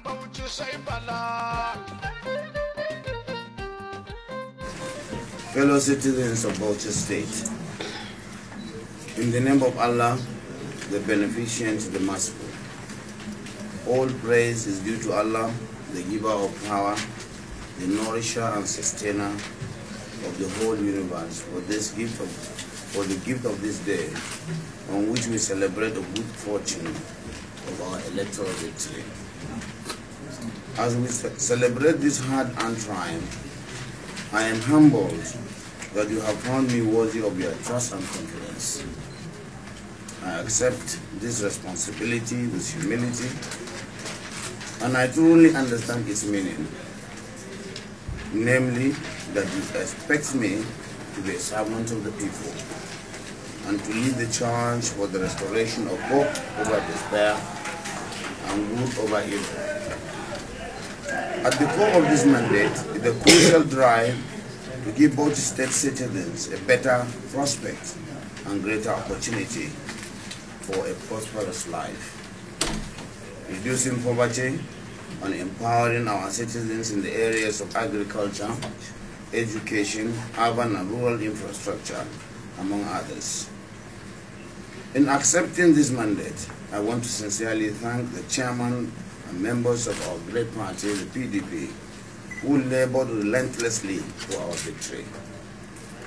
Kauran Bauchi sai bala. Fellow citizens of Bauchi State, in the name of Allah, the Beneficent, the Merciful, all praise is due to Allah, the giver of power, the nourisher and sustainer of the whole universe, for the gift of this day, on which we celebrate the good fortune of our electoral victory. As we celebrate this hard-earned triumph, I am humbled that you have found me worthy of your trust and confidence. I accept this responsibility with humility, and I truly understand its meaning, namely that you expect me to be a servant of the people and to lead the charge for the restoration of hope over despair and good over evil. At the core of this mandate is the crucial drive to give both state citizens a better prospect and greater opportunity for a prosperous life, reducing poverty and empowering our citizens in the areas of agriculture, education, urban and rural infrastructure, among others. In accepting this mandate, I want to sincerely thank the chairman and members of our great party, the PDP, who labored relentlessly for our victory.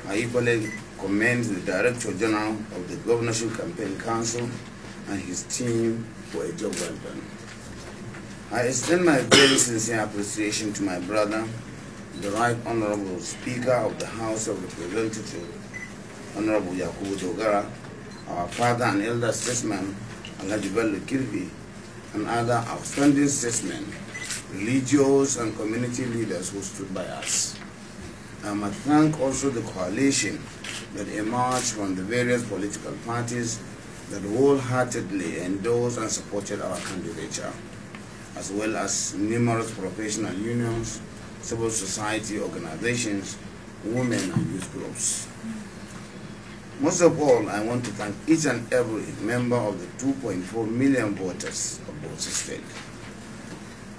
I equally commend the Director General of the Governorship Campaign Council and his team for a job well done. I extend my very sincere appreciation to my brother, the Right Honorable Speaker of the House of Representatives, Honorable Yakubu Dogara, our father and elder statesman, Alhaji Bello Kirby, and other outstanding statesmen, religious and community leaders who stood by us. I must thank also the coalition that emerged from the various political parties that wholeheartedly endorsed and supported our candidature, as well as numerous professional unions, civil society organizations, women and youth groups. Most of all, I want to thank each and every member of the 2.4 million voters of Bauchi State.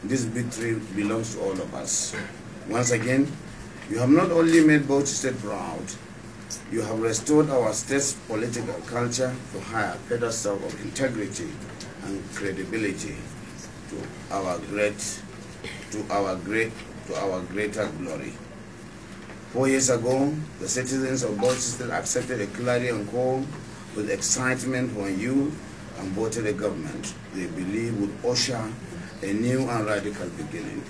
This victory belongs to all of us. Once again, you have not only made Bauchi State proud, you have restored our state's political culture to higher pedestal of integrity and credibility to our greater glory. 4 years ago, the citizens of Bauchi State accepted a clarion call with excitement when you and voted a government they believe would usher a new and radical beginning.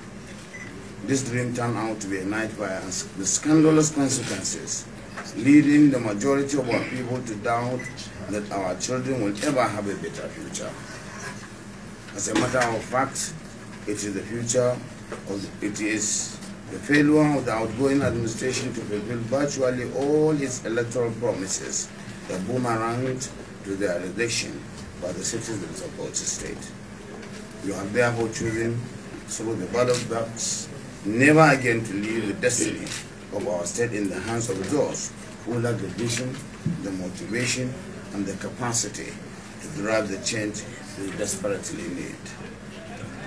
This dream turned out to be a nightmare with scandalous consequences, leading the majority of our people to doubt that our children will ever have a better future. As a matter of fact, it is the failure of the outgoing administration to fulfill virtually all its electoral promises that boomeranged to their rejection by the citizens of Bauchi State. You have therefore chosen, through the ballot box, never again to leave the destiny of our state in the hands of those who lack the vision, the motivation, and the capacity to drive the change we desperately need.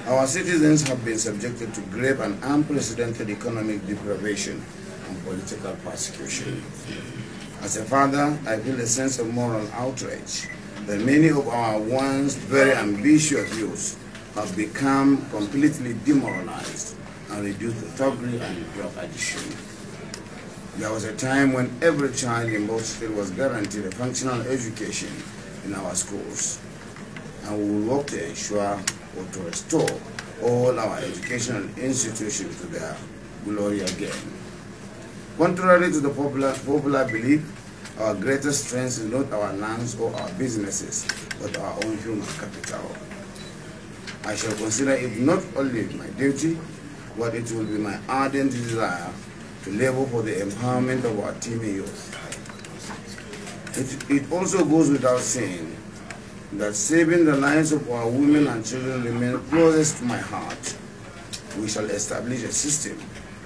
Our citizens have been subjected to grave and unprecedented economic deprivation and political persecution. As a father, I feel a sense of moral outrage that many of our once very ambitious youth have become completely demoralized and reduced to thuggery and drug addiction. There was a time when every child in Bauchi State was guaranteed a functional education in our schools, and we will work to ensure or to restore all our educational institutions to their glory again. Contrary to the popular belief, our greatest strength is not our lands or our businesses, but our own human capital. I shall consider it not only my duty, but it will be my ardent desire to labor for the empowerment of our teeming youth. It also goes without saying that saving the lives of our women and children remains closest to my heart. We shall establish a system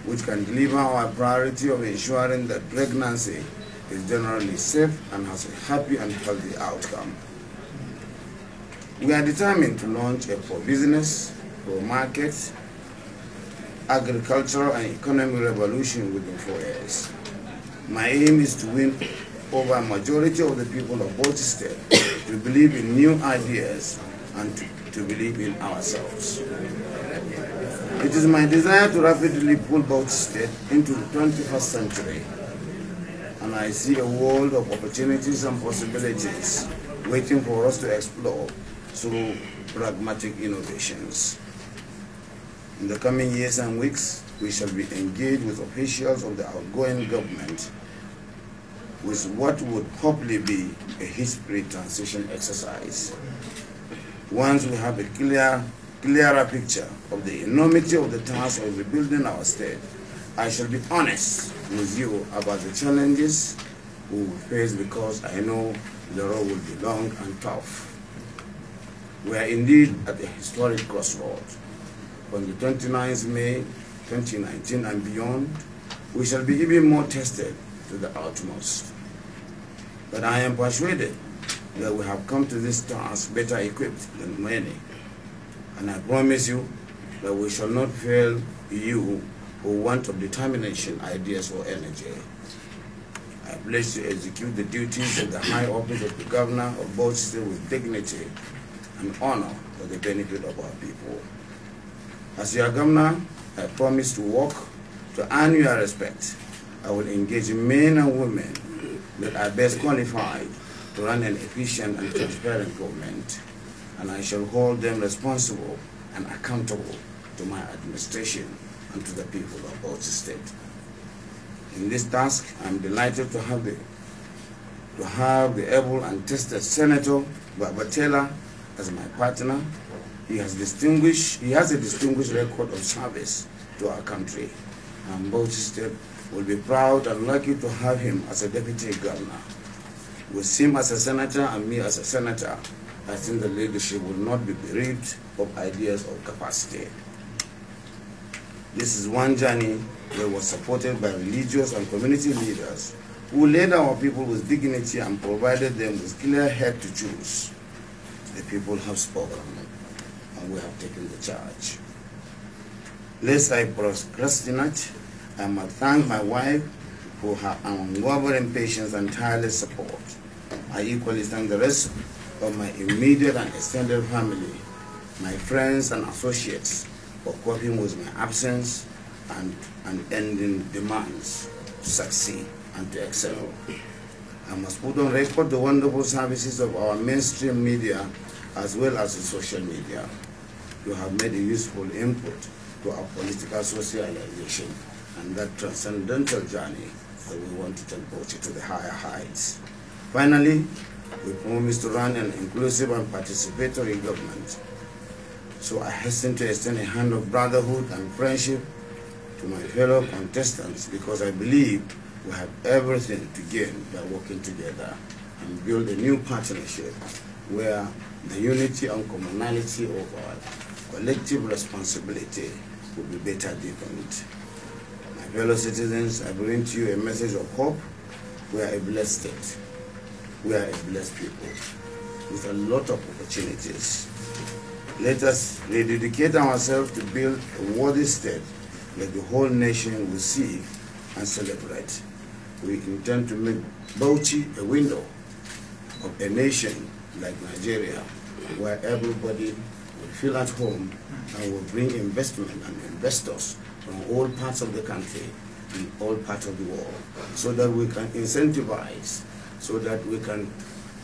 which can deliver our priority of ensuring that pregnancy is generally safe and has a happy and healthy outcome. We are determined to launch a pro-business, for markets, agricultural and economic revolution within 4 years. My aim is to win over a majority of the people of Bauchi State to believe in new ideas and to believe in ourselves. It is my desire to rapidly pull Bauchi State into the 21st century, and I see a world of opportunities and possibilities waiting for us to explore through pragmatic innovations. In the coming years and weeks, we shall be engaged with officials of the outgoing government with what would hopefully be a history transition exercise. Once we have a clearer picture of the enormity of the task of rebuilding our state, I shall be honest with you about the challenges we will face, because I know the road will be long and tough. We are indeed at a historic crossroad. On the 29th May 2019 and beyond, we shall be even more tested to the utmost. But I am persuaded that we have come to this task better equipped than many. And I promise you that we shall not fail you who want of determination, ideas, or energy. I pledge to execute the duties of the high office of the governor of Bauchi State with dignity and honor for the benefit of our people. As your governor, I promise to work to earn your respect. I will engage men and women that are best qualified to run an efficient and transparent government, and I shall hold them responsible and accountable to my administration and to the people of Bauchi State. In this task, I am delighted to have the able and tested Senator Babatella as my partner. He has a distinguished record of service to our country, and Bauchi State will be proud and lucky to have him as a deputy governor. With him as a senator and me as a senator, I think the leadership will not be bereaved of ideas or capacity. This is one journey that was supported by religious and community leaders who led our people with dignity and provided them with clear head to choose. The people have spoken, and we have taken the charge. Lest I procrastinate, I must thank my wife for her unwavering patience and tireless support. I equally thank the rest of my immediate and extended family, my friends and associates, for coping with my absence and ending demands to succeed and to excel. I must put on record the wonderful services of our mainstream media as well as the social media. You have made a useful input to our political socialization and that transcendental journey that we want to take Bauchi to the higher heights. Finally, we promise to run an inclusive and participatory government. So I hasten to extend a hand of brotherhood and friendship to my fellow contestants, because I believe we have everything to gain by working together and build a new partnership where the unity and commonality of our collective responsibility will be better deepened. My fellow citizens, I bring to you a message of hope. We are a blessed state. We are a blessed people with a lot of opportunities. Let us rededicate ourselves to build a worthy state that the whole nation will see and celebrate. We intend to make Bauchi a window of a nation like Nigeria, where everybody will feel at home and will bring investment and investors from all parts of the country and all parts of the world, so that we can incentivize, so that we can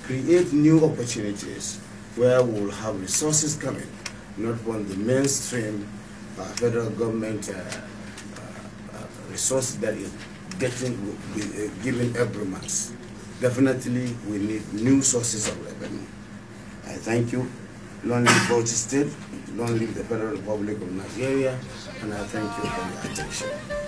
create new opportunities where we will have resources coming, not from the mainstream federal government resources that is given every month. Definitely, we need new sources of revenue. I thank you. Long live Bauchi State, long live the Federal Republic of Nigeria, and I thank you for your attention.